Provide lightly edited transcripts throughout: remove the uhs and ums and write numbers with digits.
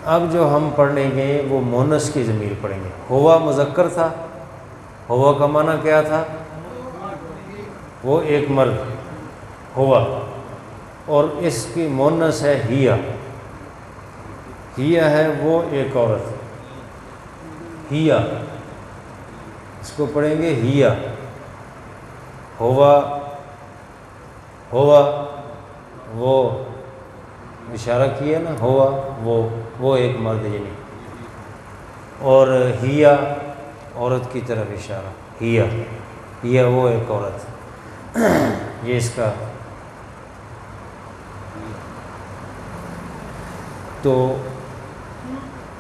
اب جو ہم پڑھیں گے وہ مونس کی ضمیر پڑھیں گے۔ ہوا مذکر تھا، ہوا کا معنی کیا تھا؟ وہ ایک مرد ہوا، اور اس کی مونس ہے ہیا، ہیا ہے وہ ایک عورت، ہیا، اس کو پڑھیں گے ہیا، ہوا، ہوا وہ اشارہ کیا نا، ہوا وہ ایک مرد یعنی، اور ہیا عورت کی طرف اشارہ، ہیا وہ ایک عورت، یہ اس کا۔ تو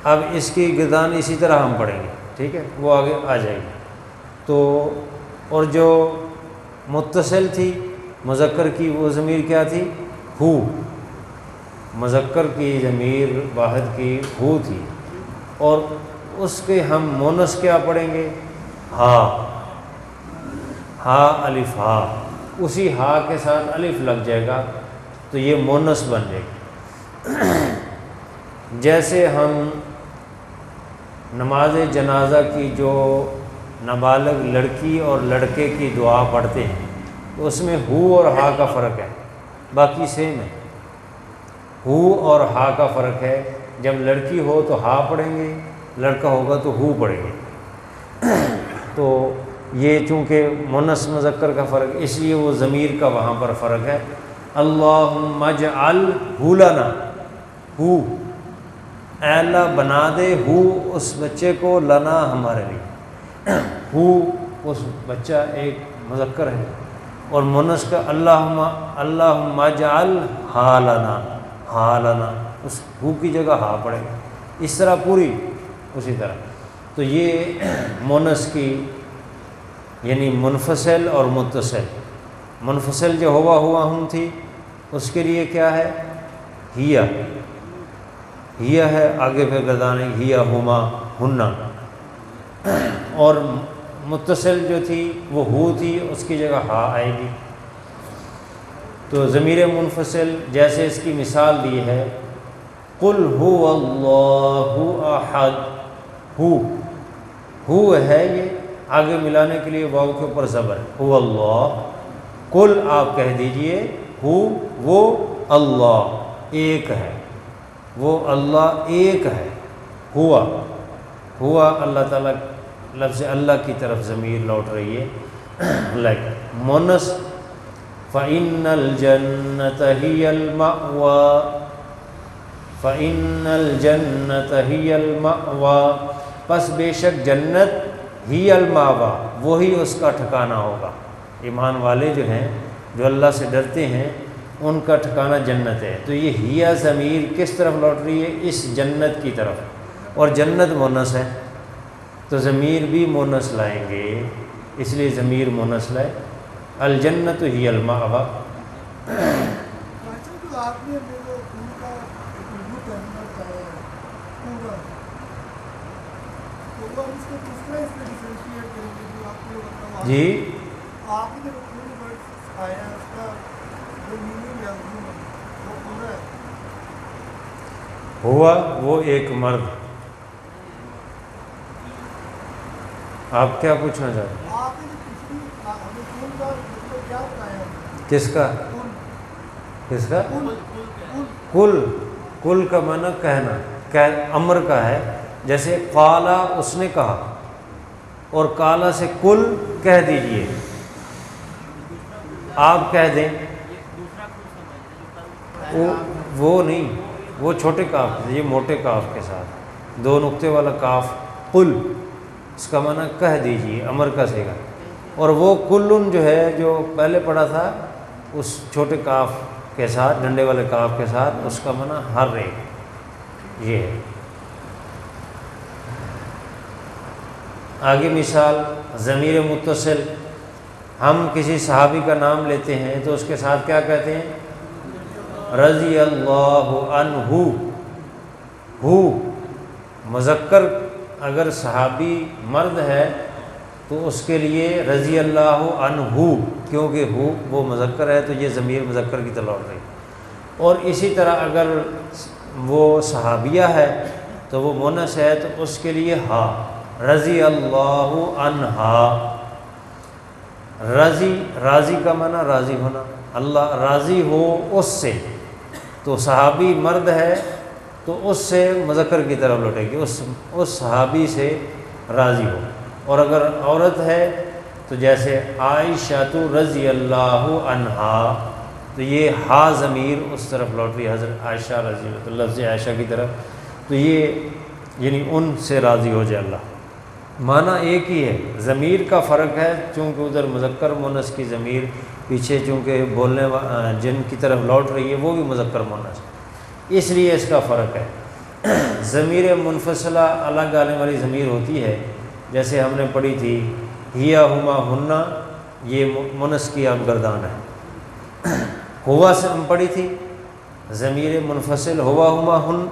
اب اس کی گردان اسی طرح ہم پڑھیں گے، ٹھیک ہے، وہ آگے آ جائے گی۔ تو اور جو متصل تھی مذکر کی، وہ ضمیر کیا تھی؟ ہو، مذکر کی ضمیر واحد کی ہو تھی، اور اس کے ہم مونس کیا پڑھیں گے؟ ہا، ہا الف ہا، اسی ہا کے ساتھ الف لگ جائے گا تو یہ مونس بن جائے گی۔ جیسے ہم نماز جنازہ کی جو نابالغ لڑکی اور لڑکے کی دعا پڑھتے ہیں تو اس میں ہو اور ہا کا فرق ہے، باقی سیم ہے، ہو اور ہا کا فرق ہے۔ جب لڑکی ہو تو ہا پڑھیں گے، لڑکا ہوگا تو ہو پڑھیں گے۔ تو یہ چونکہ مونس مذکر کا فرق، اس لیے وہ ضمیر کا وہاں پر فرق ہے۔ اللہم اجعلہ لنا، ہو، اے اللہ بنا دے ہو اس بچے کو، لنا ہمارے لیے، ہو اس بچہ ایک مذکر ہے، اور مونس کا اللہم اجعل ہا لنا، ہا لنا، اس ہو کی جگہ ہا پڑے گا، اس طرح پوری اسی طرح۔ تو یہ مونس کی یعنی منفصل اور متصل۔ منفصل جو ہوا ہم تھی اس کے لیے کیا ہے؟ ہیا، ہیا ہے، آگے پہ گردانے ہیا ہما ہننا، اور متصل جو تھی وہ ہو تھی، اس کی جگہ ہا آئے گی۔ تو ضمیر منفصل جیسے اس کی مثال دی ہے، قل هو اللہ احد، ہو ہے یہ، آگے ملانے کے لیے واو کے اوپر زبر، هو اللہ، قل آپ کہہ دیجئے، ہو وہ اللہ ایک ہے، وہ اللہ ایک ہے، ہوا اللہ تعالیٰ، لفظ اللہ کی طرف ضمیر لوٹ رہی ہے۔ لائک مونس فَإِنَّ الْجَنَّةَ هِيَ الْمَأْوَى، فَإِنَّ الْجَنَّةَ هِيَ الْمَأْوَى، پس بے شک جنت ہی الماوا، وہی اس کا ٹھکانہ ہوگا۔ ایمان والے جو ہیں، جو اللہ سے ڈرتے ہیں، ان کا ٹھکانہ جنت ہے۔ تو یہ ہیا ضمیر کس طرف لوٹ رہی ہے؟ اس جنت کی طرف، اور جنت مونس ہے تو ضمیر بھی مونس لائیں گے، اس لیے ضمیر مونس لائے، الجنت ہی المأوی۔ جی ہوا وہ ایک مرد، آپ کیا پوچھنا چاہتے ہیں؟ کس کا؟ کس کا؟ کل کا معنی کہنا، امر کا ہے، جیسے قالا اس نے کہا، اور کالا سے کل کہہ دیجئے، آپ کہہ دیں، وہ نہیں، وہ چھوٹے کاف، یہ موٹے کاف کے ساتھ، دو نقطے والا کاف، قل، اس کا معنی کہہ دیجئے، امر کا صیغہ، اور وہ کلن جو ہے جو پہلے پڑھا تھا اس چھوٹے کاف کے ساتھ، ڈنڈے والے کاف کے ساتھ، اس کا معنی ہر ایک، یہ ہے۔ آگے مثال ضمیر متصل، ہم کسی صحابی کا نام لیتے ہیں تو اس کے ساتھ کیا کہتے ہیں؟ رضی اللہ عنہ، ہو مذکر، اگر صحابی مرد ہے تو اس کے لیے رضی اللہ عنہ، کیونکہ ہو وہ مذکر ہے تو یہ ضمیر مذکر کی طرح لوٹ رہی۔ اور اسی طرح اگر وہ صحابیہ ہے تو وہ مونس ہے، تو اس کے لیے ہا، رضی اللہ عنہا۔ راضی کا معنی راضی ہونا، اللہ راضی ہو اس سے، تو صحابی مرد ہے تو اس سے مذکر کی طرف لوٹے گی، اس صحابی سے راضی ہو۔ اور اگر عورت ہے تو جیسے عائشہ رضی اللہ عنہا، تو یہ ہا ضمیر اس طرف لوٹ رہی ہے، حضرت عائشہ رضی اللہ، تو لفظ عائشہ کی طرف، تو یہ یعنی ان سے راضی ہو جائے اللہ۔ معنی ایک ہی ہے، ضمیر کا فرق ہے، چونکہ ادھر مذکر مونس کی ضمیر پیچھے چونکہ بولنے جن کی طرف لوٹ رہی ہے وہ بھی مذکر مونس، اس لیے اس کا فرق ہے۔ ضمیر منفصلہ الگ آنے والی ضمیر ہوتی ہے، جیسے ہم نے پڑھی تھی ہیا ہما ہننا، یہ مونس کی اب گردان ہے۔ ہوا سے ہم پڑھی تھی ضمیر منفصل ہوا ہما ہن،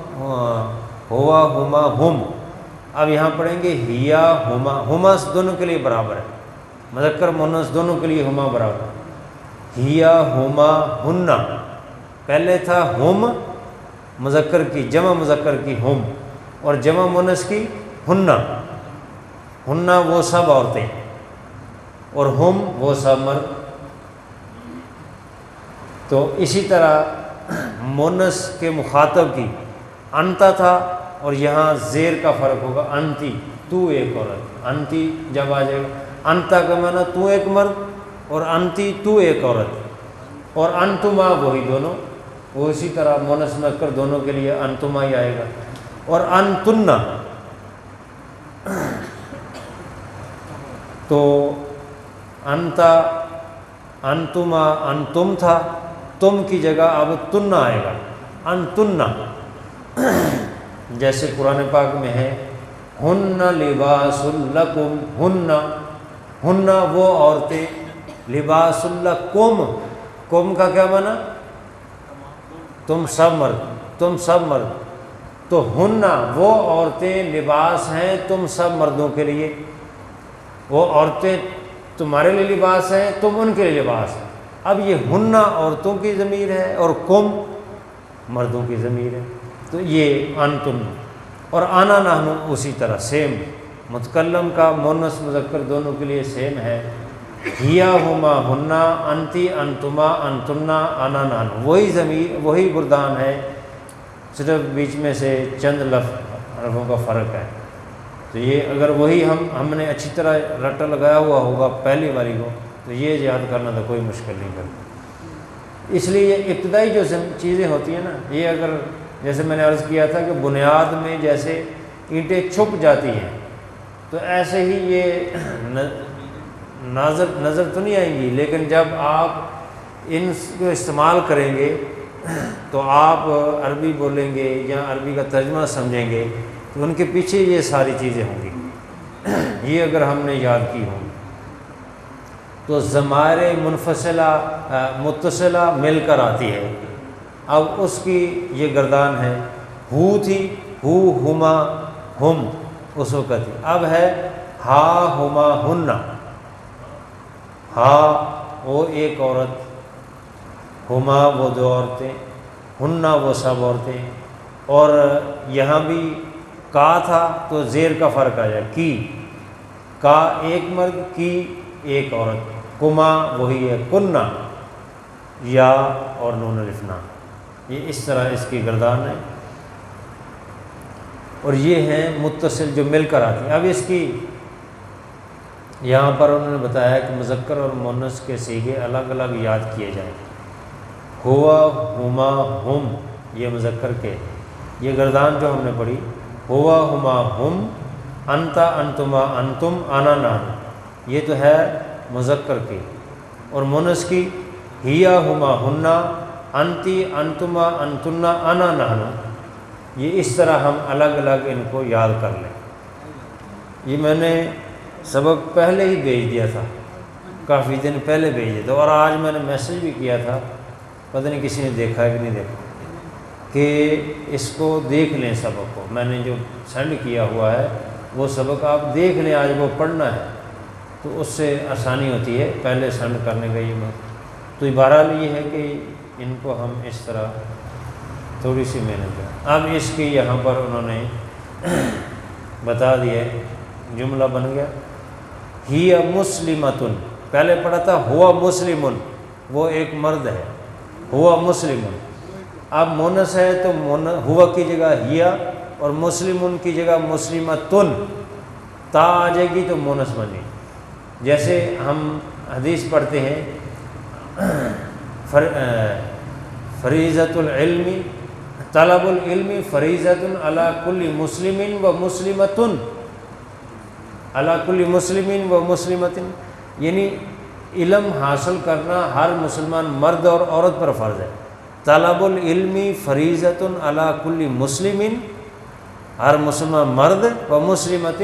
ہوا ہما ہم، اب یہاں پڑھیں گے ہیا ہما، ہما دونوں کے لیے برابر ہے، مذکر مونس دونوں کے لیے ہما برابر ہے۔ ہیا ہما ہننا، پہلے تھا ہم مذکر کی، جمع مذکر کی ہم، اور جمع مونس کی ہننا، ہننا وہ سب عورتیں اور ہم وہ سب مرد۔ تو اسی طرح مونس کے مخاطب کی انتا تھا، اور یہاں زیر کا فرق ہوگا، انتی تو ایک عورت، انتی جب آ جائے گا، انتا کا معنی تو ایک مرد، اور انتی تو ایک عورت، اور انتما وہی دونوں، وہ اسی طرح مونس مذکر دونوں کے لیے انتما ہی آئے گا۔ اور انتنا، تو انتا انتما انتم تھا، تم کی جگہ اب تننا آئے گا، انتنا، جیسے قرآن پاک میں ہے ہن لباس لکم، ہن وہ عورتیں، لباس لکم، کم کا کیا معنی؟ تم سب مرد، تو ہن وہ عورتیں لباس ہیں تم سب مردوں کے لیے، وہ عورتیں تمہارے لیے لباس ہیں، تم ان کے لیے لباس ہیں۔ اب یہ ہن عورتوں کی ضمیر ہے اور کم مردوں کی ضمیر ہے، تو یہ انتم، اور آنا نحن اسی طرح سیم، متکلم کا مونس مذکر دونوں کے لیے سیم ہے، ہیا ہما ہننا، انتی انتما انتنا، آنا نحن، وہی ضمیر وہی گردان ہے، صرف بیچ میں سے چند لفظوں کا فرق ہے۔ تو یہ اگر وہی ہم نے اچھی طرح رٹا لگایا ہوا ہوگا پہلی والی کو، تو یہ یاد کرنا تو کوئی مشکل نہیں کرتا۔ اس لیے یہ ابتدائی جو چیزیں ہوتی ہیں نا، یہ اگر جیسے میں نے عرض کیا تھا کہ بنیاد میں جیسے اینٹیں چھپ جاتی ہیں، تو ایسے ہی یہ نظر تو نہیں آئیں گی، لیکن جب آپ ان کو استعمال کریں گے تو آپ عربی بولیں گے یا عربی کا ترجمہ سمجھیں گے، تو ان کے پیچھے یہ ساری چیزیں ہوں گی، یہ اگر ہم نے یاد کی ہوں۔ تو ضمائر منفصلہ متصلہ مل کر آتی ہے، اب اس کی یہ گردان ہے، ہو تھی، ہو ہما ہم اس وقت تھی، اب ہے ہا ہما ہننا، ہا وہ ایک عورت، ہما وہ دو عورتیں، ہننا وہ سب عورتیں، اور یہاں بھی کا تھا تو زیر کا فرق آ جائے، کی، کا ایک مرد، کی ایک عورت، کما وہی ہے کننا، یا اور نون الفنا، یہ اس طرح اس کی گردان ہے، اور یہ ہیں متصل جو مل کر آتی ہیں۔ اب اس کی یہاں پر انہوں نے بتایا کہ مذکر اور مؤنث کے صیغے الگ الگ یاد کیے جائیں، ہوا ہما ہم، یہ مذکر کے، یہ گردان جو ہم نے پڑھی، ہوا ہما ہم، انتا انتما انتم، آنا نحن، یہ تو ہے مذکر کی، اور مؤنث کی ہیا ہما ہننا، انتی انتما انتنا، آنا نحن، یہ اس طرح ہم الگ الگ ان کو یاد کر لیں۔ یہ میں نے سبق پہلے ہی بھیج دیا تھا، کافی دن پہلے بھیج دیا تھا، اور آج میں نے میسج بھی کیا تھا، پتہ نہیں کسی نے دیکھا ہے کہ نہیں دیکھا، کہ اس کو دیکھ لیں سبق کو، میں نے جو سینڈ کیا ہوا ہے وہ سبق آپ دیکھ لیں، آج وہ پڑھنا ہے تو اس سے آسانی ہوتی ہے پہلے سینڈ کرنے کا۔ یہ بات تو بہرحال یہ ہے کہ ان کو ہم اس طرح تھوڑی سی محنت ہے۔ اب اس کی یہاں پر انہوں نے بتا دیا، جملہ بن گیا ہی مسلمتن، پہلے پڑھا تھا ہوا مسلمن، وہ ایک مرد ہے، ہوا مسلمن، اب مونس ہے تو ہوا کی جگہ ہیا اور مسلمن کی جگہ مسلمتن، تا آ جائے گی تو مونس بنے۔ جیسے ہم حدیث پڑھتے ہیں فریضۃ العلم، طلب العلم فریضۃ علی کل مسلم و مسلمۃ، علی کل مسلم و مسلمۃ، یعنی علم حاصل کرنا ہر مسلمان مرد اور عورت پر فرض ہے۔ طلب العلم فریضۃ علی کل مسلم، ہر مسلمان مرد، و مسلمۃ،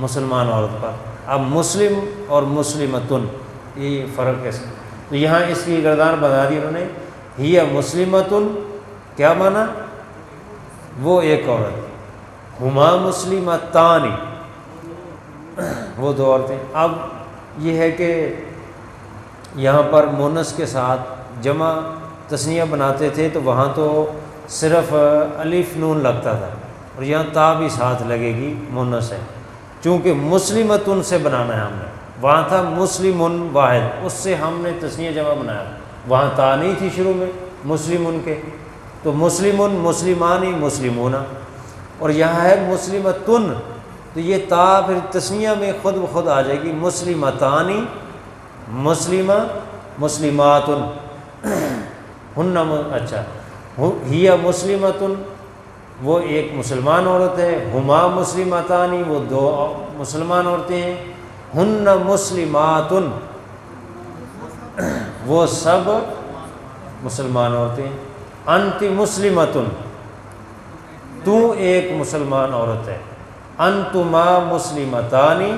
مسلمان عورت پر۔ اب مسلم اور مسلمتن یہ فرق ہے، تو یہاں اس کی گردان بتا دی انہوں نے، ہی مسلمتن کیا مانا؟ وہ ایک عورت، ہما مسلمتان وہ دو عورتیں۔ اب یہ ہے کہ یہاں پر مونس کے ساتھ جمع تثنیہ بناتے تھے تو وہاں تو صرف الف نون لگتا تھا، اور یہاں تا بھی ساتھ لگے گی، مونس ہے، چونکہ مسلمتن سے بنانا ہے ہم نے، وہاں تھا مسلمن واحد، اس سے ہم نے تثنیہ جمع بنایا، وہاں تا نہیں تھی شروع میں مسلمن کے، تو مسلمن مسلمانی مسلمون، اور یہاں ہے مسلمتن، تو یہ تا پھر تثنیہ میں خود بخود آ جائے گی، مسلمتانی مسلمہ مسلماتن، ہن اچھا ہی مسلمتن وہ ایک مسلمان عورت ہے، ہما مسلمتانی وہ دو مسلمان عورتیں ہیں، ہن مسلماتن وہ سب مسلمان عورتیں ہیں، انت مسلمتن تو ایک مسلمان عورت ہے، انتما مسلمتانی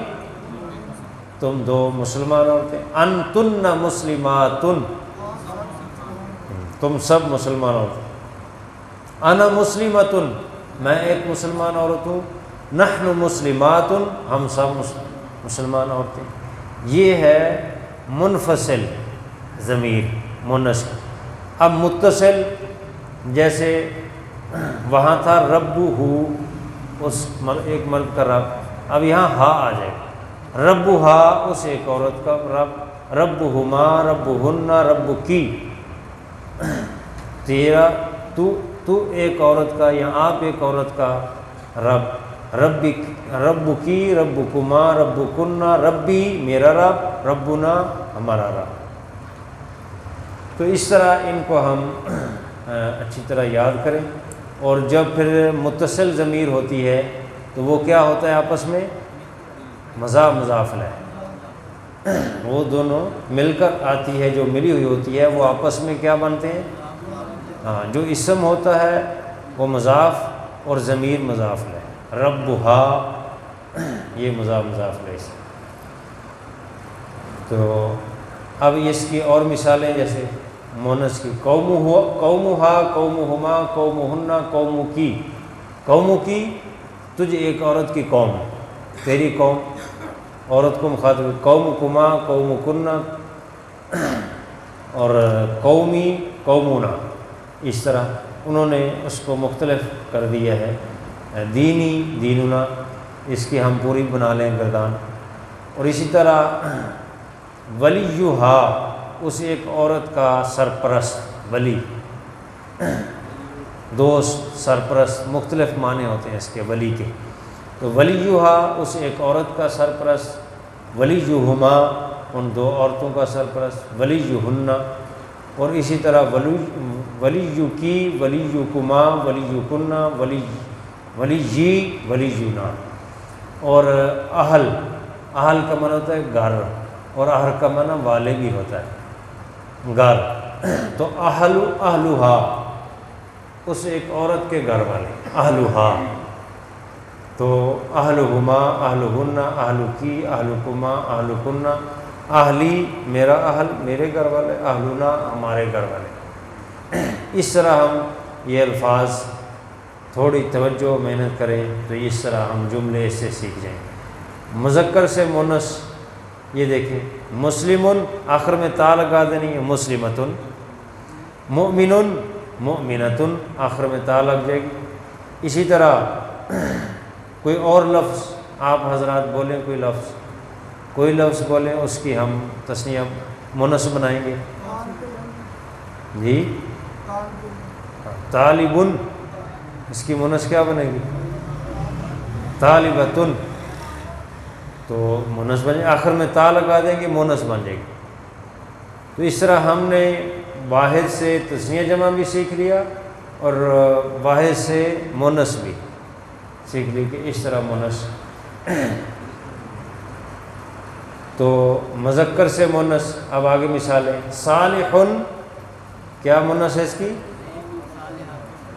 تم دو مسلمان عورتیں، انتن مسلماتن تم سب مسلمان عورتیں، انا مسلمتن میں ایک مسلمان عورت ہوں، نحن مسلماتن ہم سب مسلمان عورتیں۔ یہ ہے منفصل ضمیر مونس۔ اب متصل جیسے وہاں تھا ربہ، اس ایک مرد کا رب، اب یہاں ہا آ جائے گا، ربہا اس ایک عورت کا رب، ربہما ربہن ربکی، تیرا تو ایک عورت کا یا آپ ایک عورت کا رب، ربکی ربکما ربکن، ربی میرا رب، ربنا ہمارا رب۔ تو اس طرح ان کو ہم اچھی طرح یاد کریں، اور جب پھر متصل ضمیر ہوتی ہے تو وہ کیا ہوتا ہے آپس میں؟ مضاف مضاف الیہ، وہ دونوں مل کر آتی ہے، جو ملی ہوئی ہوتی ہے وہ آپس میں کیا بنتے ہیں؟ ہاں، جو اسم ہوتا ہے وہ مضاف اور ضمیر مضاف الیہ، ربہا یہ مضاف مضاف الیہ۔ تو اب اس کی اور مثالیں جیسے مونس کی، قومہا قومہما قومہن قومکی، قومکی تجھ ایک عورت کی قوم، تیری قوم، عورت کو مخاطب، قومکما قومکن، اور قومی قومنا، اس طرح انہوں نے اس کو مختلف کر دیا ہے، دینی دیننا، اس کی ہم پوری بنا لیں گردان۔ اور اسی طرح ولیہا اس ایک عورت کا سرپرست، ولی دوست سرپرست، مختلف معنی ہوتے ہیں اس کے ولی کے، تو ولیہا اس ایک عورت کا سرپرست، ولیہما ان دو عورتوں کا سرپرست، ولیہن، اور اسی طرح ولیکی ولیکما ولیکن ولیجی ولیجنا، اور اہل کا معنی ہوتا ہے گھر، اور اہل کا معنی والے بھی ہوتا ہے گھر، تو اہلہا اس ایک عورت کے گھر والے، اہلہا، تو اہلہما اہلہن اہلکی اہلکما اہلکن، اہلی میرا اہل میرے گھر والے، اہلنا ہمارے گھر والے۔ اس طرح ہم یہ الفاظ تھوڑی توجہ محنت کریں تو اس طرح ہم جملے سے سیکھ جائیں۔ مذکر سے مونس یہ دیکھیں، مسلمن آخر میں تا لگا دینی ہے، مسلمتن، مؤمنن مؤمنتن آخر میں تا لگ جائے گی۔ اسی طرح کوئی اور لفظ آپ حضرات بولیں، کوئی لفظ بولیں، اس کی ہم تثنیہ مونث بنائیں گے جی۔ طالبن، اس کی مونث کیا بنے گی؟ طالبتن، تو مونث بن جائے، آخر میں تا لگا دیں گے مونث بن جائے گی۔ تو اس طرح ہم نے واحد سے تثنیہ جمع بھی سیکھ لیا اور واحد سے مونث بھی سیکھ لی کہ اس طرح مونث۔ تو مذکر سے مونث، اب آگے مثالیں۔ صالحن، کیا مونث ہے اس کی؟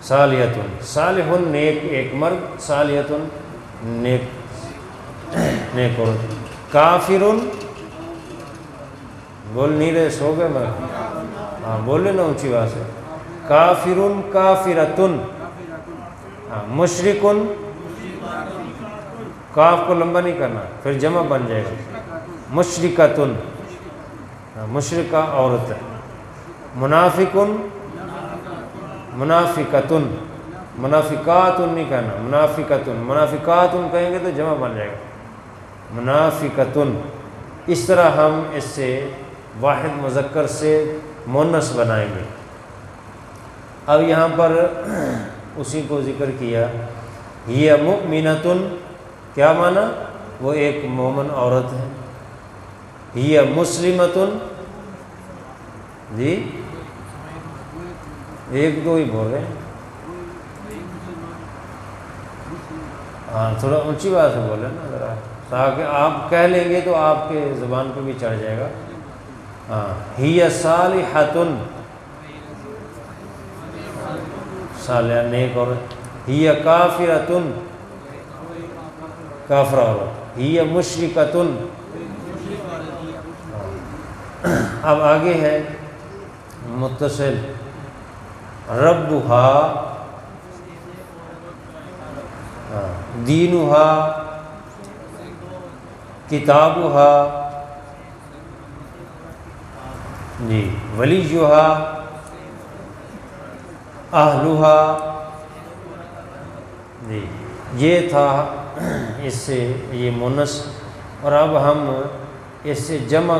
صالحتن، صالحن نیک ایک مرد، صالحتن نیک عورت۔ کافرن، بول نہیں رہے، سو گئے میں؟ ہاں بولے نا اونچی بات سے۔ کافرن کافرتن، ہاں مشرکن، کاف کو لمبا نہیں کرنا پھر جمع بن جائے گا، مشرکتن، مشرکہ عورت ہے۔ منافقن، منافقتن، منافقاتن نہیں کہنا، منافقتن، منافقاتن کہیں گے تو جمع بن جائے گا، منافقتن۔ اس طرح ہم اس سے واحد مذکر سے مونث بنائیں گے۔ اب یہاں پر اسی کو ذکر کیا، یہ مؤمنتن، کیا معنی؟ وہ ایک مومن عورت ہے۔ یہ مسلمتن، جی ایک دو ہی بول رہے ہیں، ہاں تھوڑا اونچی بات سے بولے نا ذرا، تاکہ آپ کہہ لیں گے تو آپ کے زبان پہ بھی چڑھ جائے گا۔ ہاں، ہی صالحتن، صالحہ نیک عورت۔ ہی کافرتن، کافر عورت۔ ہی مشرکتن۔ اب آگے ہے متصل، ربھا، دینھا، کتابھا، جی ولیھا، اہلھا، جی یہ تھا اس سے یہ مونث۔ اور اب ہم اس سے جمع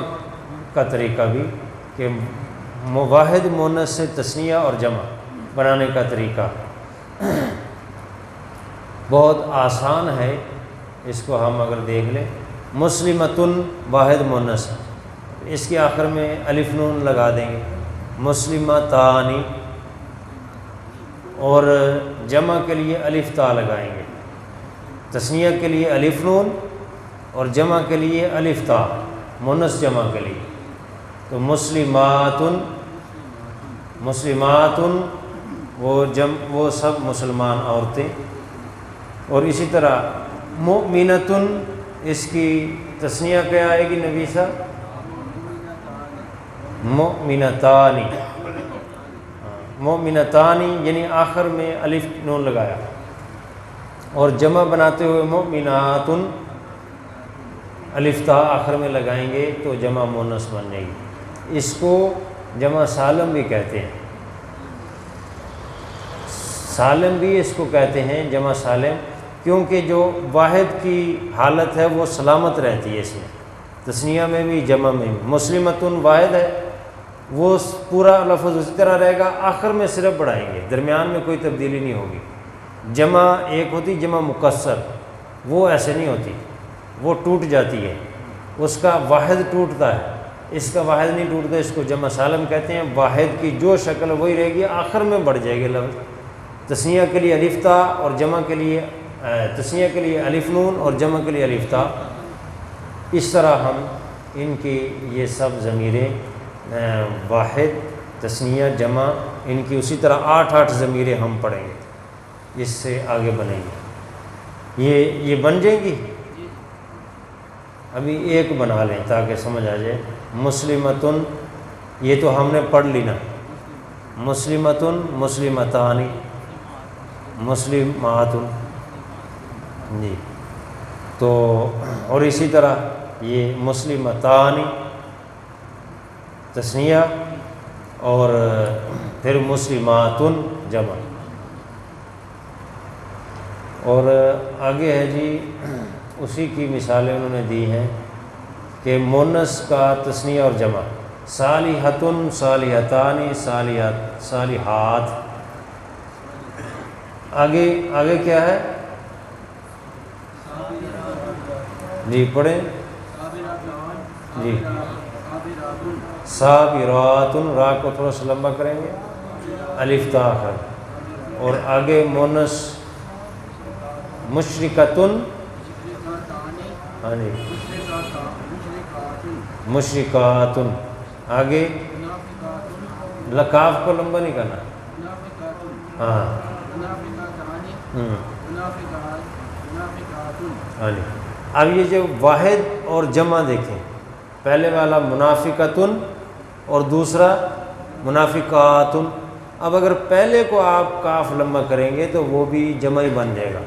کا طریقہ بھی، کہ واحد مونث سے تثنیہ اور جمع بنانے کا طریقہ بہت آسان ہے، اس کو ہم اگر دیکھ لیں۔ مسلمتن واحد مونث، اس کے آخر میں الف نون لگا دیں گے، مسلمتانی، اور جمع کے لیے الف تا لگائیں گے، تثنیہ کے لیے الف نون اور جمع کے لیے الف تا، مونث جمع کے لیے۔ تو مسلماتن، مسلماتن وہ سب مسلمان عورتیں۔ اور اسی طرح مؤمنتن، اس کی تثنیہ کیا آئے گی نبیسہ؟ مؤمنتانی، مؤمنتانی یعنی آخر میں الف نون لگایا، اور جمع بناتے ہوئے مؤمناتن، الف تا آخر میں لگائیں گے تو جمع مونث بن جائے گی۔ اس کو جمع سالم بھی کہتے ہیں، سالم بھی اس کو کہتے ہیں جمع سالم، کیونکہ جو واحد کی حالت ہے وہ سلامت رہتی ہے اس میں، تثنیہ میں بھی جمع میں بھی۔ مسلمتن واحد ہے، وہ پورا لفظ اسی طرح رہے گا، آخر میں صرف بڑھائیں گے، درمیان میں کوئی تبدیلی نہیں ہوگی۔ جمع ایک ہوتی جمع مکسر، وہ ایسے نہیں ہوتی، وہ ٹوٹ جاتی ہے، اس کا واحد ٹوٹتا ہے، اس کا واحد نہیں ٹوٹتا، اس کو جمع سالم کہتے ہیں۔ واحد کی جو شکل وہی رہے گی، آخر میں بڑھ جائے گی لفظ، تثنیہ کے لیے الف تا اور جمع کے لیے تثنیہ کے لیے الف نون اور جمع کے لیے الف تا۔ اس طرح ہم ان کی یہ سب ضمیریں واحد، تثنیہ، جمع، ان کی اسی طرح 8 ضمیریں ہم پڑھیں گے، اس سے آگے بنیں گے، یہ بن جائیں گی۔ ابھی ایک بنا لیں تاکہ سمجھ آ جائے۔ مسلمتن، یہ تو ہم نے پڑھ لی نا، مسلمتن، مسلمتانی، مسلماتن، جی تو اور اسی طرح یہ مسلمتانی تثنیہ اور پھر مسلماتن جمع. اور آگے ہے جی اسی کی مثالیں انہوں نے دی ہیں کہ مونس کا تثنیہ اور جمع. صالحتن، صالحتانی، صالحات، صالحات. آگے کیا ہے جی پڑھیں جی. صابراتن، را کو تھوڑا سا لمبا کریں گے، الف تا آخر. اور آگے مونس مشرکتن، ہاں جی مشرکاتن. آگے لکاف کو لمبا نہیں کرنا. ہاں ہاں جی. اب یہ جو واحد اور جمع دیکھیں، پہلے والا منافقتن اور دوسرا منافقاتن. اب اگر پہلے کو آپ کاف لمبا کریں گے تو وہ بھی جمع ہی بن جائے گا.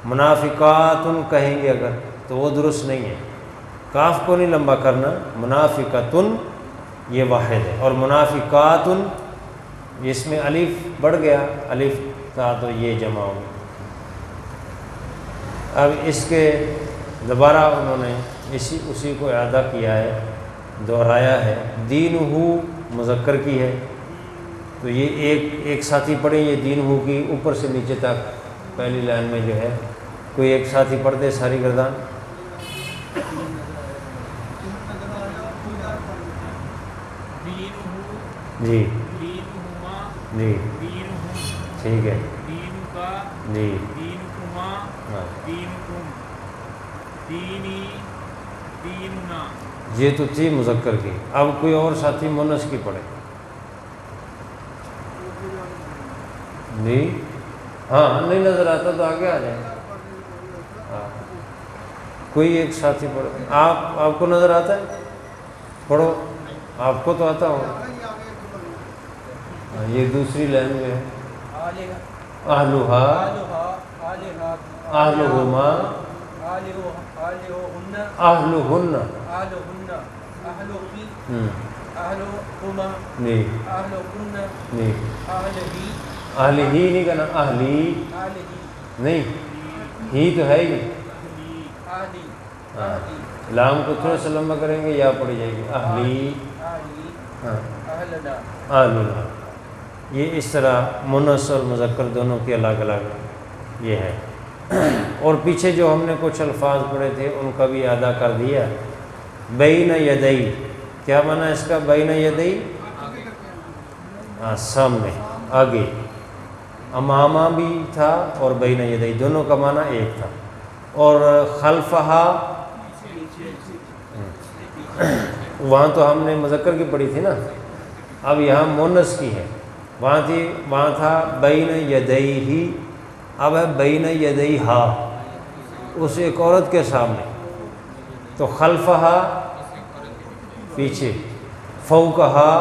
منافقاتن کہیں گے اگر تو وہ درست نہیں ہے، کاف کو نہیں لمبا کرنا. منافقتن یہ واحد ہے، اور منافقاتن اس میں الف بڑھ گیا، الف تھا تو یہ جمع ہوگی. اب اس کے دوبارہ انہوں نے اسی کو اعادہ کیا ہے، دہرایا ہے. دین ہو مذکر کی ہے تو یہ ایک ساتھی پڑھیں. یہ دین ہو کی اوپر سے نیچے تک پہلی لائن میں جو ہے کوئی ایک ساتھی پڑھ دے ساری گردان. جی جی ٹھیک ہے جی. یہ تو تھی مذکر کی. اب کوئی اور ساتھی مونس کی پڑھے جی. ہاں نہیں نظر آتا تو آگے آ جائیں. ہاں کوئی ایک ساتھی پڑھے. آپ کو نظر آتا ہے؟ پڑھو. آپ کو تو آتا ہو. یہ دوسری لائن میں ہے. اہلھا، اہلھما، اہلھن جی جی. اہلہی نہیں کہنا، اہلی نہیں، ہی تو ہے ہی. ہاں لام کو تھوڑا سا لمبا کریں گے یا پڑی جائے گی. اہلی، ہاں اہلنا. یہ اس طرح مونس اور مذکر دونوں کی الگ الگ یہ ہے. اور پیچھے جو ہم نے کچھ الفاظ پڑھے تھے ان کا بھی اعادہ کر دیا. بین یدئی، کیا معنی ہے اس کا؟ بین یدئی سامنے، آگے. امامہ بھی تھا اور بین یدئی دونوں کا معنی ایک تھا. اور خلفہا وہاں تو ہم نے مذکر کی پڑھی تھی نا، اب یہاں مونس کی ہے. وہاں تھا بین یدیہ، اب ہے بین یدیہا، اس ایک عورت کے سامنے. تو خلفہا پیچھے، فوقہا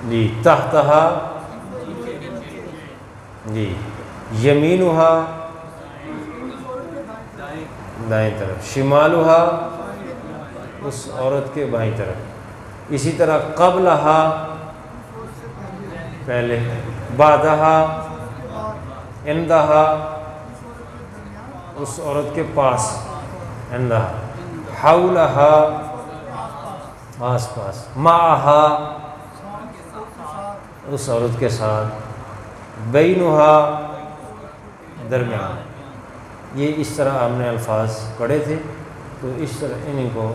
جی، تحتہا جی، یمینہا دائیں طرف، شمالہا اس عورت کے بائیں طرف. اسی طرح قبلہا پہلے، بعدہا عندہا اس عورت کے پاس، عندہا. حولہا آس پاس، معہا اس عورت کے ساتھ، بینہا درمیان. یہ اس طرح ہم نے الفاظ پڑھے تھے. تو اس طرح انہیں کو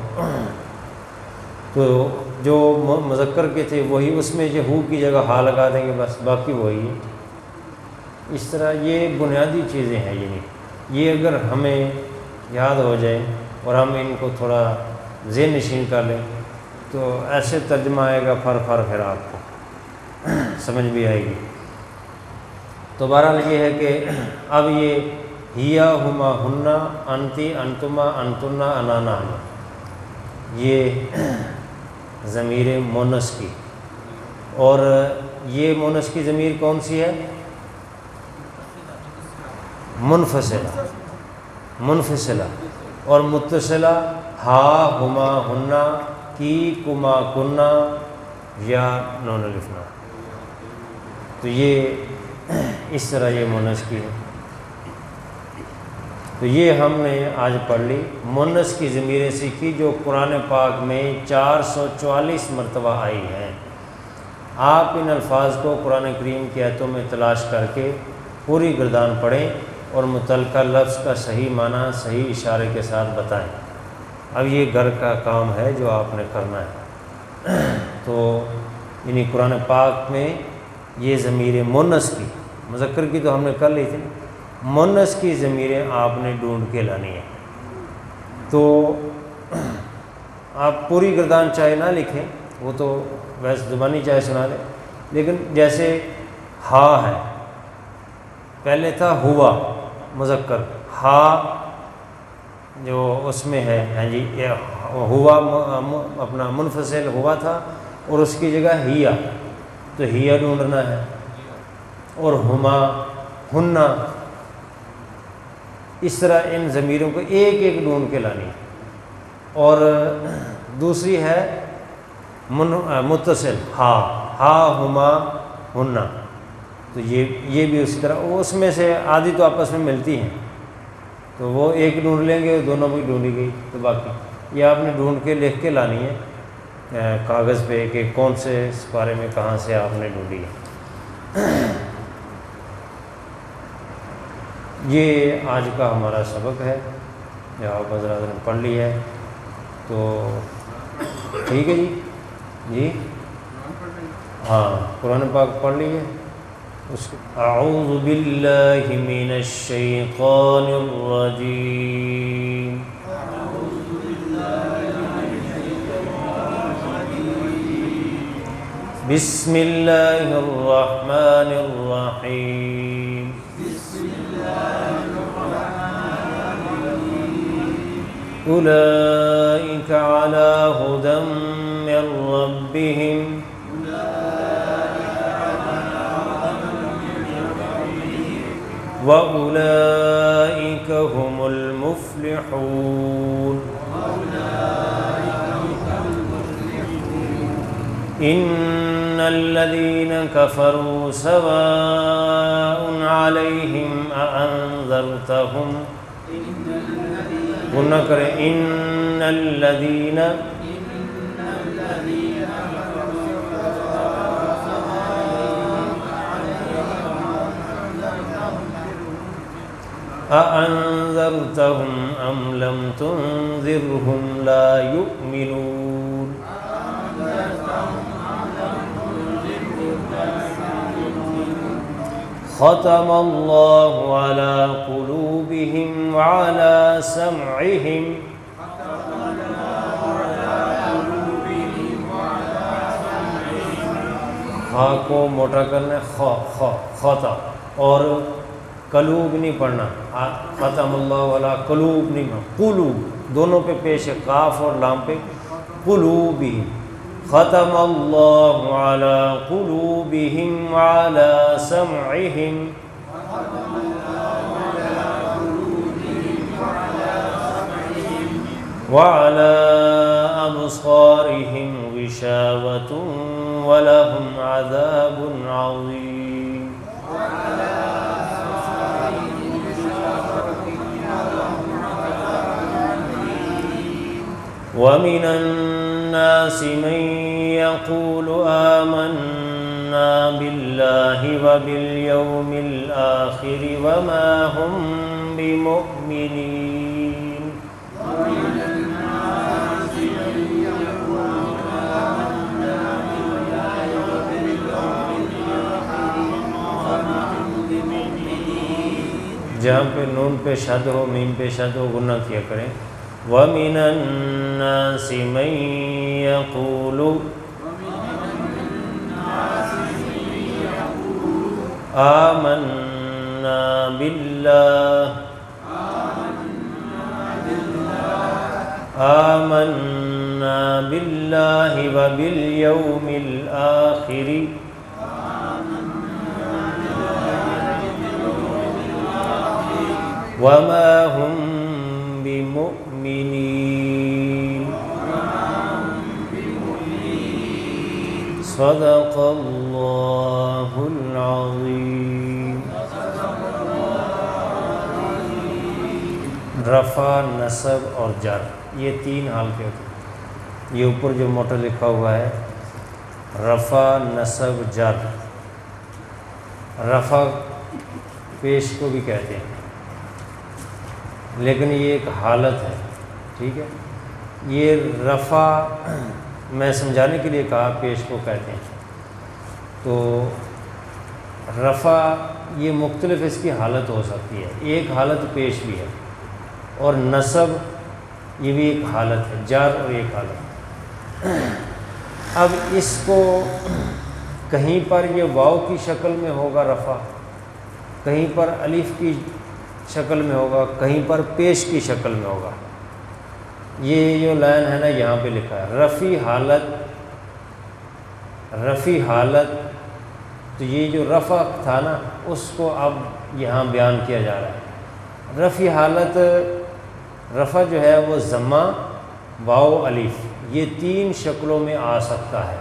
تو جو مذکر کے تھے وہی اس میں جو ہو کی جگہ ہا لگا دیں گے بس، باقی وہی ہے. اس طرح یہ بنیادی چیزیں ہیں. یہ اگر ہمیں یاد ہو جائیں اور ہم ان کو تھوڑا ذہن نشین کر لیں تو ایسے ترجمہ آئے گا پھر آپ کو سمجھ بھی آئے گی. تو بہرحال یہ ہے کہ اب یہ ہیا، ہما، ہننا، انتی، انتما، انتنا، انانا، یہ ضمیر مونس کی. اور یہ مونس کی ضمیر کون سی ہے؟ منفصلہ. منفصلہ اور متصلہ ہا، ہما، ہننا، کی، کما، کننا، یا نون الف نا، تو یہ اس طرح یہ مونس کی ہے۔ تو یہ ہم نے آج پڑھ لی، مونس کی ضمیریں سیکھی جو قرآن پاک میں 444 مرتبہ آئی ہیں۔ آپ ان الفاظ کو قرآن کریم کی آیتوں میں تلاش کر کے پوری گردان پڑھیں اور متعلقہ لفظ کا صحیح معنی صحیح اشارے کے ساتھ بتائیں۔ اب یہ گھر کا کام ہے جو آپ نے کرنا ہے۔ تو یعنی قرآن پاک میں یہ ضمیر مونس کی، مذکر کی تو ہم نے کر لی تھی، مونس کی ضمیریں آپ نے ڈھونڈ کے لانی ہے۔ تو آپ پوری گردان چاہے نہ لکھیں، وہ تو ویسے زبانی چاہے سنا دیں، لیکن جیسے ہا ہے، پہلے تھا ہوا مذکر، ہا جو اس میں ہے، ہاں جی، ہوا اپنا منفصل ہوا تھا اور اس کی جگہ ہیا، تو ہیا ڈھونڈنا ہے، اور ہما، ہننا، اس طرح ان ضمیروں کو ایک ایک ڈھونڈ کے لانی ہے۔ اور دوسری ہے متصل، ہا، ہا ہما ہننا، تو یہ بھی اسی طرح، اس میں سے آدھی تو آپس میں ملتی ہیں، تو وہ ایک ڈھونڈ لیں گے، دونوں بھی ڈھونڈی گئی، تو باقی یہ آپ نے ڈھونڈ کے لکھ کے لانی ہے کاغذ پہ کہ کون سے سپارے میں کہاں سے آپ نے ڈھونڈی ہے۔ یہ آج کا ہمارا سبق ہے، جو آپ حضرات نے پڑھ لی ہے، تو ٹھیک ہے جی ہاں قرآن پاک پڑھ لی ہے۔ اعوذ باللہ من الشیطان الرجیم، بسم اللہ الرحمن الرحیم، اولئک علی ھدی من ربہم وَأُولَئِكَ هُمُ الْمُفْلِحُونَ۔ إِنَّ الَّذِينَ كَفَرُوا سَوَاءٌ عَلَيْهِمْ أَأَنذَرْتَهُمْ، گناہ کریں، إِنَّ الَّذِينَ أَأَنذَرْتَهُمْ أَمْ لَمْ تُنذِرْهُمْ لَا يُؤْمِنُونَ۔ ختم اللہ علی قلوبہم وعلی سمعہم، ہاں کو موٹا کرنا ہے، خطا، اور قلوب نہیں پڑھنا، ختم اللہ علی قلوب نہیں پڑھنا، قلوب دونوں پہ پیش ہے، قاف اور لام پہ، قلوبہم، ختم اللہ علی قلوبہم وعلی سمعہم وعلی ابصارہم غشاوۃ ولہم عذاب عظیم۔ وَمِنَ النَّاسِ مَن يَقُولُ آمَنَّا بِاللَّهِ وَبِالْيَوْمِ الْآخِرِ وَمَا هُمْ بِمُؤْمِنِينَ۔ جہاں پہ نون پہ شد ہو، میم پہ شد ہو، غنہ کیا کریں۔ وَمِنَ النَّاسِ مَن يَقُولُ آمَنَّا بِاللَّهِ وَبِالْيَوْمِ الْآخِرِ وَمَا هُمْ بِمُؤْمِنِينَ۔ صدق اللہ العظیم۔ رفع، نصب اور جر، یہ تین حالتیں ہوتی ہیں۔ یہ اوپر جو موٹا لکھا ہوا ہے رفع، نصب، جر۔ رفع پیش کو بھی کہتے ہیں، لیکن یہ ایک حالت ہے، ٹھیک ہے۔ یہ رفع میں سمجھانے کے لیے کہا پیش کو کہتے ہیں۔ تو رفع یہ مختلف اس کی حالت ہو سکتی ہے، ایک حالت پیش بھی ہے، اور نصب یہ بھی ایک حالت ہے، جر اور ایک حالت۔ اب اس کو کہیں پر یہ واو کی شکل میں ہوگا رفع، کہیں پر الف کی شکل میں ہوگا، کہیں پر پیش کی شکل میں ہوگا۔ یہ جو لائن ہے نا یہاں پہ لکھا ہے رفع حالت، تو یہ جو رفع تھا نا اس کو اب یہاں بیان کیا جا رہا ہے۔ رفع حالت، رفع جو ہے وہ ضمہ، واو، الف، یہ تین شکلوں میں آ سکتا ہے۔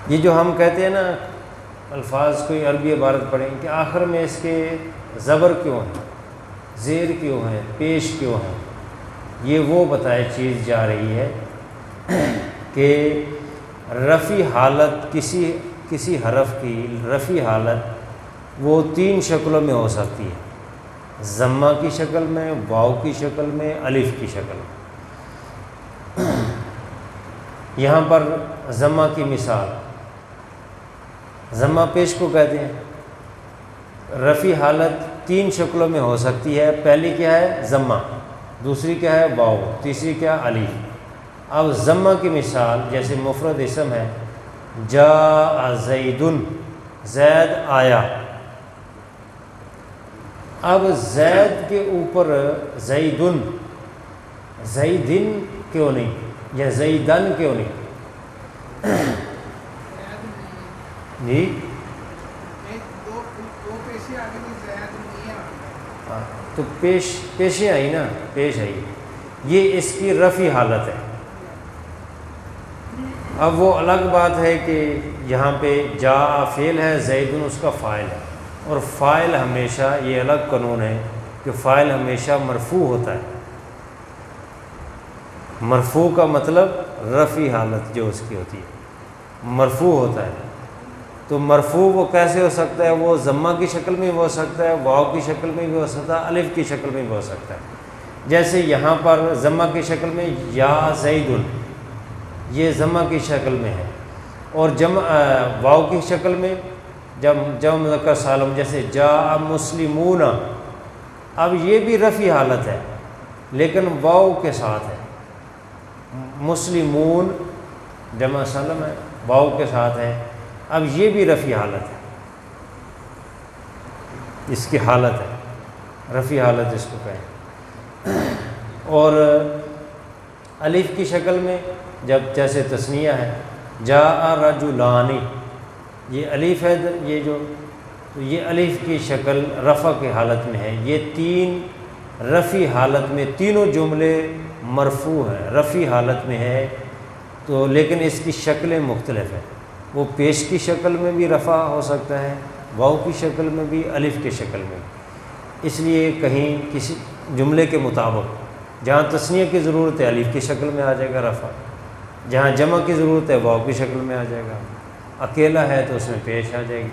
یہ جو ہم کہتے ہیں نا الفاظ کوئی عربی عبارت پڑھیں کہ آخر میں اس کے زبر کیوں ہے، زیر کیوں ہے، پیش کیوں ہے، یہ وہ بتائے چیز جا رہی ہے کہ رفع حالت کسی حرف کی رفع حالت وہ تین شکلوں میں ہو سکتی ہے، ضمہ کی شکل میں، واو کی شکل میں، الف کی شکل میں۔ یہاں پر ضمہ کی مثال، ضمہ پیش کو کہتے ہیں۔ رفع حالت تین شکلوں میں ہو سکتی ہے، پہلی کیا ہے ضمہ، دوسری کیا ہے واو، تیسری کیا الف۔ اب ضمہ کی مثال جیسے مفرد اسم ہے جاء زید، زید آیا۔ اب زید کے اوپر زیدن، زیدن کیوں نہیں یا زیدن کیوں نہیں؟ جی تو پیشیں آئی نا، پیش آئی، یہ اس کی رفع حالت ہے۔ اب وہ الگ بات ہے کہ یہاں پہ جاء فعل ہے، زیدن اس کا فاعل ہے، اور فاعل ہمیشہ، یہ الگ قانون ہے کہ فاعل ہمیشہ مرفوع ہوتا ہے۔ مرفوع کا مطلب رفع حالت جو اس کی ہوتی ہے مرفوع ہوتا ہے۔ تو مرفوع وہ کیسے ہو سکتا ہے؟ وہ ضمہ کی شکل میں بھی ہو سکتا ہے، واو کی شکل میں بھی ہو سکتا ہے، الف کی شکل میں بھی ہو سکتا ہے۔ جیسے یہاں پر ضمہ کی شکل میں یا زیدن، یہ ضمہ کی شکل میں ہے، اور واو کی شکل میں جمع مذکر سالم جیسے جاء مسلمون، اب یہ بھی رفع حالت ہے لیکن واو کے ساتھ ہے۔ مسلمون جمع سالم ہے، واو کے ساتھ ہے، اب یہ بھی رفع حالت ہے، اس کی حالت ہے، رفع حالت اس کو کہیں۔ اور الف کی شکل میں جب جیسے تثنیہ ہے جاء رجلان، یہ الف ہے، یہ الف کی شکل رفع کی حالت میں ہے۔ یہ تین رفع حالت میں تینوں جملے مرفوع ہیں، رفع حالت میں ہے، تو لیکن اس کی شکلیں مختلف ہیں۔ وہ پیش کی شکل میں بھی رفع ہو سکتا ہے، واو کی شکل میں بھی، الف کی شکل میں بھی۔ اس لیے کہیں کسی جملے کے مطابق جہاں تثنیہ کی ضرورت ہے الف کی شکل میں آ جائے گا رفع، جہاں جمع کی ضرورت ہے واو کی شکل میں آ جائے گا، اکیلا ہے تو اس میں پیش آ جائے گی۔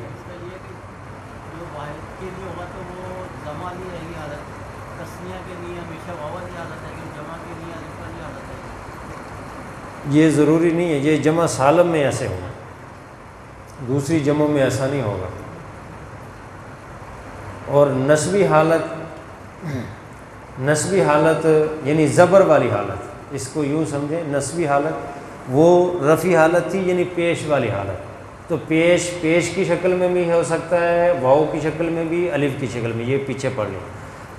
یہ ضروری نہیں ہے، یہ جمع سالم میں ایسے ہوگا، دوسری جمعوں میں ایسا نہیں ہوگا۔ اور نسبی حالت یعنی زبر والی حالت، اس کو یوں سمجھیں، نسبی حالت وہ رفع حالت تھی یعنی پیش والی حالت، تو پیش کی شکل میں بھی ہو سکتا ہے، واو کی شکل میں بھی، الف کی شکل میں، یہ پیچھے پڑھ لیں۔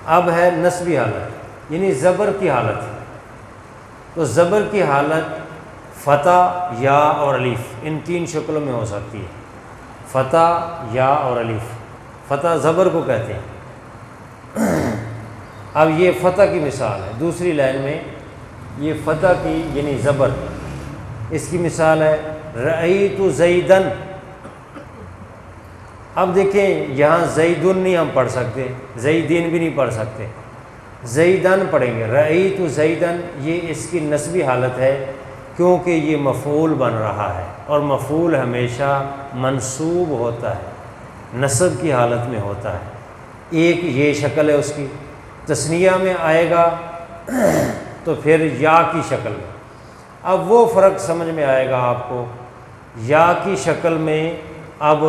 اب ہے نسبی حالت یعنی زبر کی حالت، تو زبر کی حالت فتح، یا اور الف، ان تین شکلوں میں ہو سکتی ہے، فتح، یا اور الف۔ فتح زبر کو کہتے ہیں۔ اب یہ فتح کی مثال ہے، دوسری لائن میں یہ فتح کی یعنی زبر، اس کی مثال ہے رأیت زیدن۔ اب دیکھیں یہاں زیدن نہیں ہم پڑھ سکتے، زیدین بھی نہیں پڑھ سکتے، زیدن پڑھیں گے۔ رأیت زیدن یہ اس کی نسبی حالت ہے کیونکہ یہ مفعول بن رہا ہے، اور مفعول ہمیشہ منصوب ہوتا ہے، نصب کی حالت میں ہوتا ہے۔ ایک یہ شکل ہے اس کی، تثنیہ میں آئے گا تو پھر یا کی شکل میں۔ اب وہ فرق سمجھ میں آئے گا آپ کو، یا کی شکل میں اب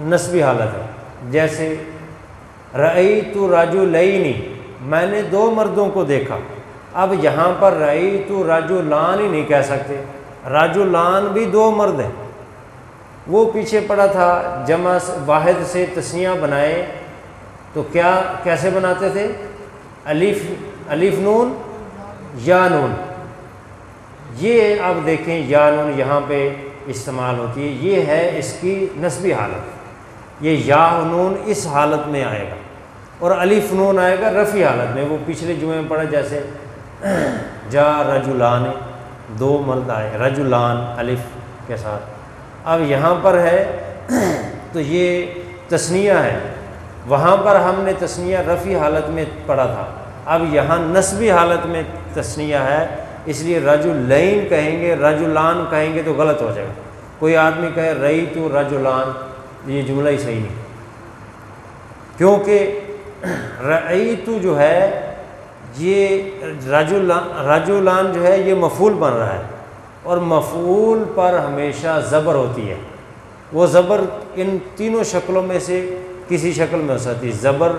نسبی حالت ہے، جیسے رأیت رجلین، میں نے دو مردوں کو دیکھا۔ اب یہاں پر رأیت رجلان ہی نہیں کہہ سکتے، رجلان بھی دو مرد ہیں۔ وہ پیچھے پڑا تھا جمع واحد سے تثنیہ بنائے تو کیسے بناتے تھے؟ الف نون یا نون۔ یہ اب دیکھیں یا نون یہاں پہ استعمال ہوتی ہے، یہ ہے اس کی نسبی حالت، یہ یا نون اس حالت میں آئے گا، اور الف نون آئے گا رفعی حالت میں۔ وہ پچھلے جمعے میں پڑھا جیسے جا رجلان، دو مرد آئے، رجلان الف کے ساتھ۔ اب یہاں پر ہے تو یہ تثنیہ ہے، وہاں پر ہم نے تثنیہ رفعی حالت میں پڑھا تھا، اب یہاں نسبی حالت میں تثنیہ ہے، اس لیے رجلین کہیں گے، رجلان کہیں گے تو غلط ہو جائے گا۔ کوئی آدمی کہے رأیت رجلان، یہ جملہ ہی صحیح نہیں، کیونکہ رأیت جو ہے یہ رجلان جو ہے یہ مفعول بن رہا ہے، اور مفعول پر ہمیشہ زبر ہوتی ہے۔ وہ زبر ان تینوں شکلوں میں سے کسی شکل میں ہو سکتی ہے، زبر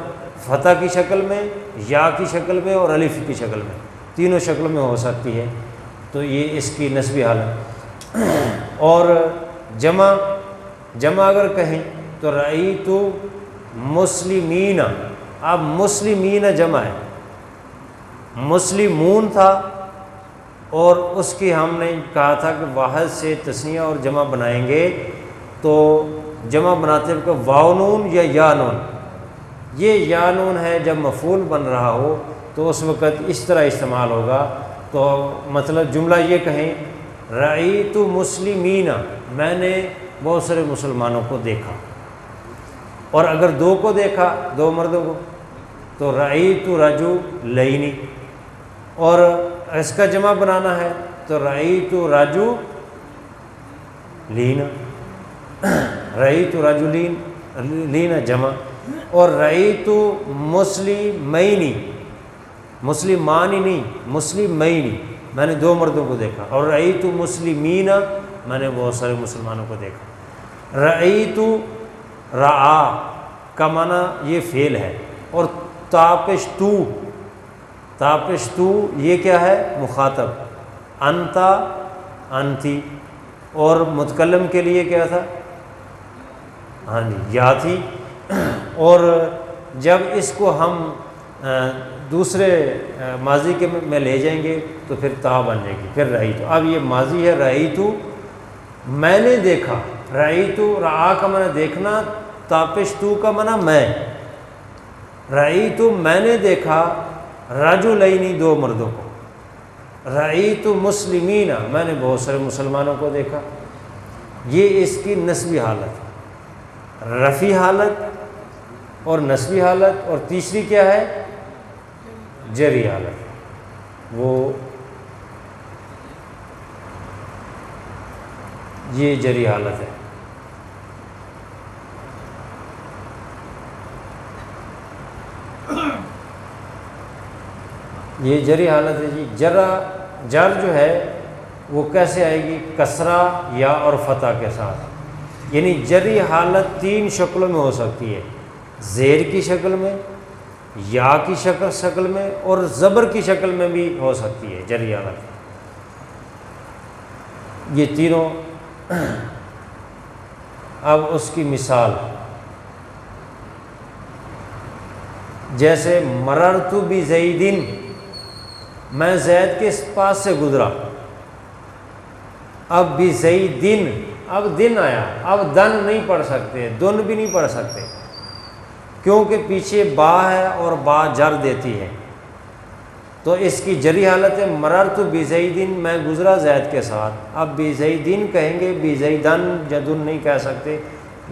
فتح کی شکل میں، یا کی شکل میں، اور الف کی شکل میں، تینوں شکلوں میں ہو سکتی ہے۔ تو یہ اس کی نسبی حالت۔ اور جمع اگر کہیں تو رأیت مسلمین، اب مسلمین جمع ہے، مسلمون تھا، اور اس کی ہم نے کہا تھا کہ واحد سے تثنیہ اور جمع بنائیں گے تو جمع بناتے ہوئے واو نون یا یا نون، یہ یا نون ہے جب مفعول بن رہا ہو تو اس وقت اس طرح استعمال ہوگا۔ تو مطلب جملہ یہ کہیں رأیت مسلمین، میں نے بہت سارے مسلمانوں کو دیکھا، اور اگر دو کو دیکھا، دو مردوں کو، تو رأیت رجلین، اور اس کا جمع بنانا ہے تو رأیت رجلین، رأیت رجلین جمع، اور رأیت مسلمین، مسلمانی نہیں، مسلمین، میں نے دو مردوں کو دیکھا، اور رأیت مسلمین، میں نے بہت سارے مسلمانوں کو دیکھا۔ رأیت رعا کا معنی یہ فعل ہے، اور تاپشتو یہ کیا ہے؟ مخاطب، انتا انتی، اور متکلم کے لیے کیا تھا؟ ہاں جی یا تھی، اور جب اس کو ہم دوسرے ماضی کے میں لے جائیں گے تو پھر تا بن جائے گی، پھر رأیت۔ اب یہ ماضی ہے رأیت، میں نے دیکھا، رأیت رعا کا معنی دیکھنا، تاپشتو کا معنی میں، رأیت میں نے دیکھا، رجلین دو مردوں کو، رأیت مسلمین میں نے بہت سارے مسلمانوں کو دیکھا۔ یہ اس کی نسبی حالت، رفعی حالت اور نسبی حالت، اور تیسری کیا ہے؟ جری حالت۔ وہ یہ جری حالت ہے۔ یہ جری حالت ہے جی۔ جر جو ہے وہ کیسے آئے گی؟ کسرہ یا اور فتح کے ساتھ، یعنی جری حالت تین شکلوں میں ہو سکتی ہے، زیر کی شکل میں، یا کی شکل میں، اور زبر کی شکل میں بھی ہو سکتی ہے جری حالت۔ یہ تینوں۔ اب اس کی مثال جیسے مررت بزیدن، میں زید کے پاس سے گزرا، اب بزیدن، اب دن آیا، اب دن نہیں پڑھ سکتے، دن بھی نہیں پڑھ سکتے، کیونکہ پیچھے با ہے اور با جر دیتی ہے، تو اس کی جری حالت ہے مررت بزیدن، میں گزرا زید کے ساتھ. اب بزیدن کہیں گے، بزیدن جدن نہیں کہہ سکتے،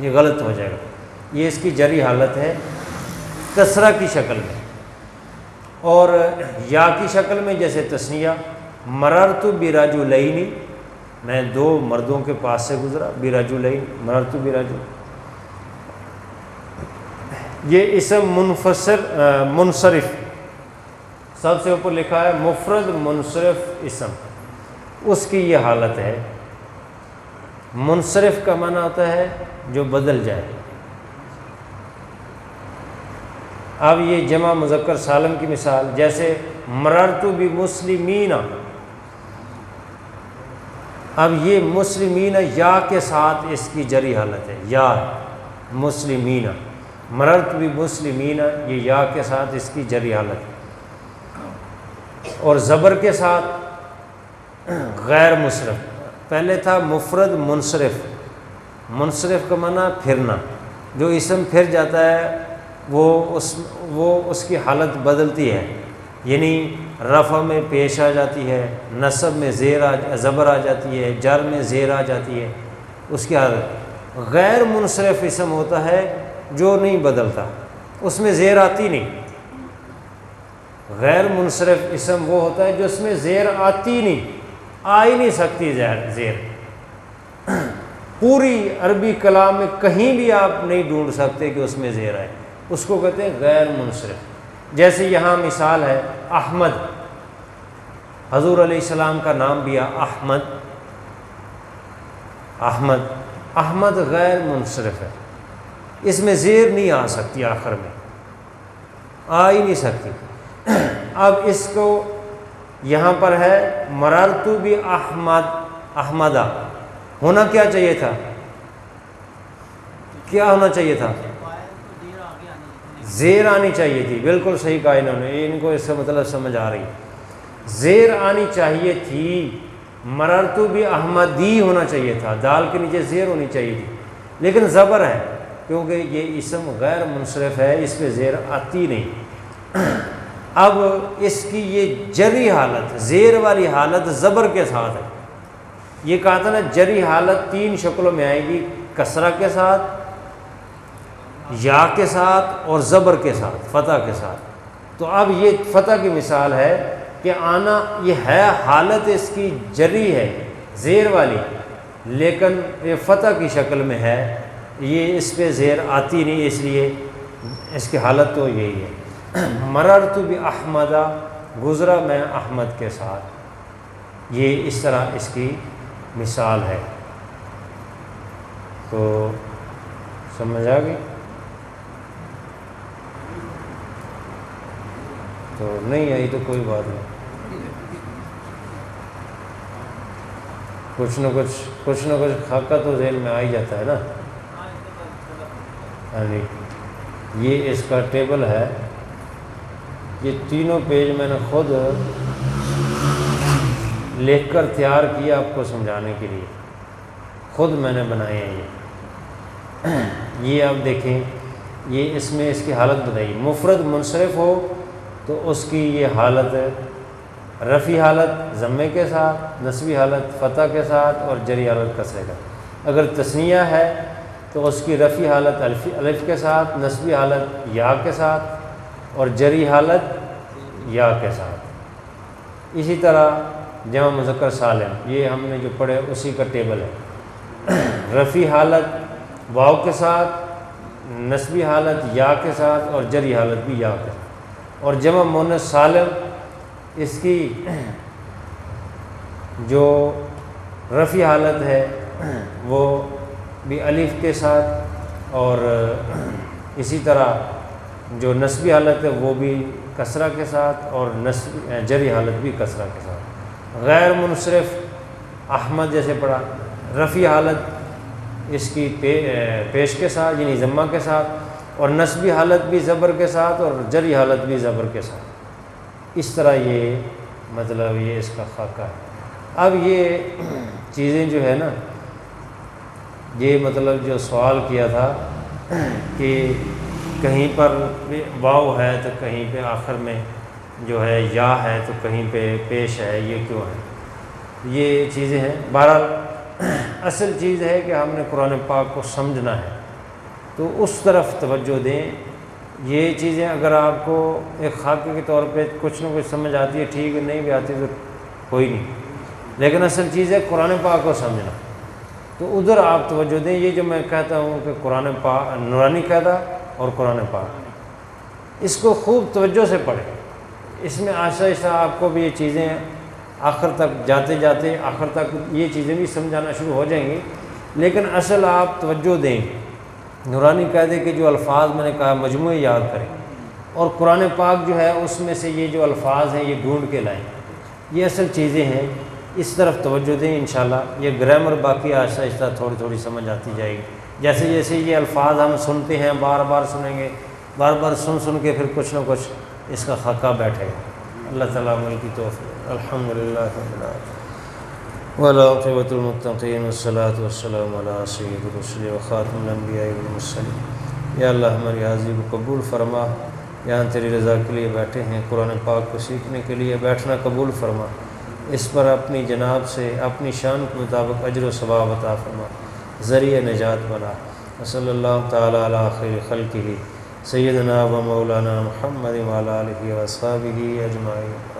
یہ غلط ہو جائے گا. یہ اس کی جری حالت ہے کسرہ کی شکل میں. اور یا کی شکل میں جیسے تثنیہ، مررت برجلین، میں دو مردوں کے پاس سے گزرا، برجلین مررت برجل. یہ اسم منصرف سب سے اوپر لکھا ہے مفرد منصرف اسم، اس کی یہ حالت ہے. منصرف کا معنی ہوتا ہے جو بدل جائے. اب یہ جمع مذکر سالم کی مثال، جیسے مررت بمسلمین، اب یہ مسلمین یا کے ساتھ اس کی جری حالت ہے، یا مسلمین، مررت بمسلمین یہ یا کے ساتھ اس کی جری حالت ہے. اور زبر کے ساتھ غیر مصرف، پہلے تھا مفرد منصرف. منصرف کا معنی پھرنا، جو اسم پھر جاتا ہے وہ اس کی حالت بدلتی ہے، یعنی رفع میں پیش آ جاتی ہے، نصب میں زبر آ جاتی ہے، جر میں زیر آ جاتی ہے، اس کی حالت. غیر منصرف اسم ہوتا ہے جو نہیں بدلتا، اس میں زیر آتی نہیں. غیر منصرف اسم وہ ہوتا ہے جو اس میں زیر آتی نہیں، آ ہی نہیں سکتی زیر. پوری عربی کلام میں کہیں بھی آپ نہیں ڈھونڈ سکتے کہ اس میں زیر آئے، اس کو کہتے ہیں غیر منصرف. جیسے یہاں مثال ہے احمد، حضور علیہ السلام کا نام بھی ہے احمد. احمد غیر منصرف ہے، اس میں زیر نہیں آ سکتی، آخر میں آ ہی نہیں سکتی. اب اس کو یہاں پر ہے مررت احمدہ، ہونا کیا چاہیے تھا؟ کیا ہونا چاہیے تھا؟ زیر آنی چاہیے تھی. بالکل صحیح کہا انہوں نے، ان کو اس کا مطلب سمجھ آ رہی. زیر آنی چاہیے تھی، مررت باحمدی ہونا چاہیے تھا، دال کے نیچے زیر ہونی چاہیے تھی، لیکن زبر ہے کیونکہ یہ اسم غیر منصرف ہے، اس پہ زیر آتی نہیں. اب اس کی یہ جری حالت، زیر والی حالت زبر کے ساتھ ہے. یہ کہا تھا نا جری حالت تین شکلوں میں آئے گی، کسرہ کے ساتھ، یا کے ساتھ اور زبر کے ساتھ، فتح کے ساتھ. تو اب یہ فتح کی مثال ہے کہ آنا، یہ ہے حالت اس کی جری ہے زیر والی، لیکن یہ فتح کی شکل میں ہے، یہ اس پہ زیر آتی نہیں، اس لیے اس کی حالت تو یہی ہے. مررت باحمدہ، گزرا میں احمد کے ساتھ. یہ اس طرح اس کی مثال ہے. تو سمجھ آ گئی؟ تو نہیں آئی تو کوئی بات نہیں، کچھ نہ کچھ خاکہ تو ذہن میں آ ہی جاتا ہے نا. یعنی یہ اس کا ٹیبل ہے، یہ تینوں پیج میں نے خود لکھ کر تیار کیا آپ کو سمجھانے کے لیے، خود میں نے بنائے ہیں. یہ آپ دیکھیں، یہ اس میں اس کی حالت بتائی. مفرد منصرف ہو تو اس کی یہ حالت ہے رفعی حالت ضمے کے ساتھ، نصبی حالت فتح کے ساتھ اور جری حالت کسرے کا. اگر تثنیہ ہے تو اس کی رفعی حالت الف کے ساتھ، نصبی حالت یا کے ساتھ اور جری حالت یا کے ساتھ. اسی طرح جمع مذکر سالم، یہ ہم نے جو پڑھے اسی کا ٹیبل ہے. رفعی حالت واو کے ساتھ، نصبی حالت یا کے ساتھ اور جری حالت بھی یا کے ساتھ. اور جمع مؤنث سالم، اس کی جو رفعی حالت ہے وہ بھی الف کے ساتھ، اور اسی طرح جو نصبی حالت ہے وہ بھی کسرہ کے ساتھ اور جری حالت بھی کسرہ کے ساتھ. غیر منصرف احمد جیسے پڑھا، رفعی حالت اس کی پیش کے ساتھ یعنی ضمہ کے ساتھ، اور نصبی حالت بھی زبر کے ساتھ اور جری حالت بھی زبر کے ساتھ. اس طرح یہ مطلب یہ اس کا خاکہ ہے. اب یہ چیزیں جو ہے نا، یہ مطلب جو سوال کیا تھا کہ کہیں پر واو ہے تو کہیں پہ آخر میں جو ہے یا ہے تو کہیں پہ پیش ہے، یہ کیوں ہے، یہ چیزیں ہیں۔ بہرحال اصل چیز ہے کہ ہم نے قرآن پاک کو سمجھنا ہے، تو اس طرف توجہ دیں۔ یہ چیزیں اگر آپ کو ایک خاکے کے طور پہ کچھ نہ کچھ سمجھ آتی ہے ٹھیک ہے، نہیں بھی آتی تو کوئی نہیں، لیکن اصل چیز ہے قرآن پاک کو سمجھنا، تو ادھر آپ توجہ دیں۔ یہ جو میں کہتا ہوں کہ قرآن پاک نورانی قاعدہ اور قرآن پاک، اس کو خوب توجہ سے پڑھیں، اس میں آہستہ آہستہ آپ کو بھی یہ چیزیں آخر تک جاتے جاتے آخر تک یہ چیزیں بھی سمجھانا شروع ہو جائیں گی، لیکن اصل آپ توجہ دیں۔ نورانی قاعدے کے جو الفاظ میں نے کہا مجموعے یاد کریں، اور قرآن پاک جو ہے اس میں سے یہ جو الفاظ ہیں یہ ڈھونڈ کے لائیں، یہ اصل چیزیں ہیں، اس طرف توجہ دیں انشاءاللہ۔ یہ گرامر باقی آہستہ آہستہ تھوڑی تھوڑی سمجھ آتی جائے گی، جیسے جیسے یہ الفاظ ہم سنتے ہیں بار بار سنیں گے، بار بار سن کے پھر کچھ نہ کچھ اس کا خاکہ بیٹھے گا۔ اللہ تعالیٰ عمل کی توفیق۔ الحمدللہ رب العالمین والعاقبۃ للمتقین والصلاۃ والسلام علی سید الرسل وخاتم الانبیاء والمرسلین۔ یا اللہ ہماری حاضری کو قبول فرما، یہاں تیری رضا کے لیے بیٹھے ہیں، قرآن پاک کو سیکھنے کے لیے بیٹھنا قبول فرما، اس پر اپنی جناب سے اپنی شان کے مطابق اجر و ثواب عطا فرما، ذریعہ نجات بنا۔ وصلی اللہ تعالیٰ علی خیر خلقہ سیدنا و مولانا محمد وعلی آلہ و اصحابہ اجمعین۔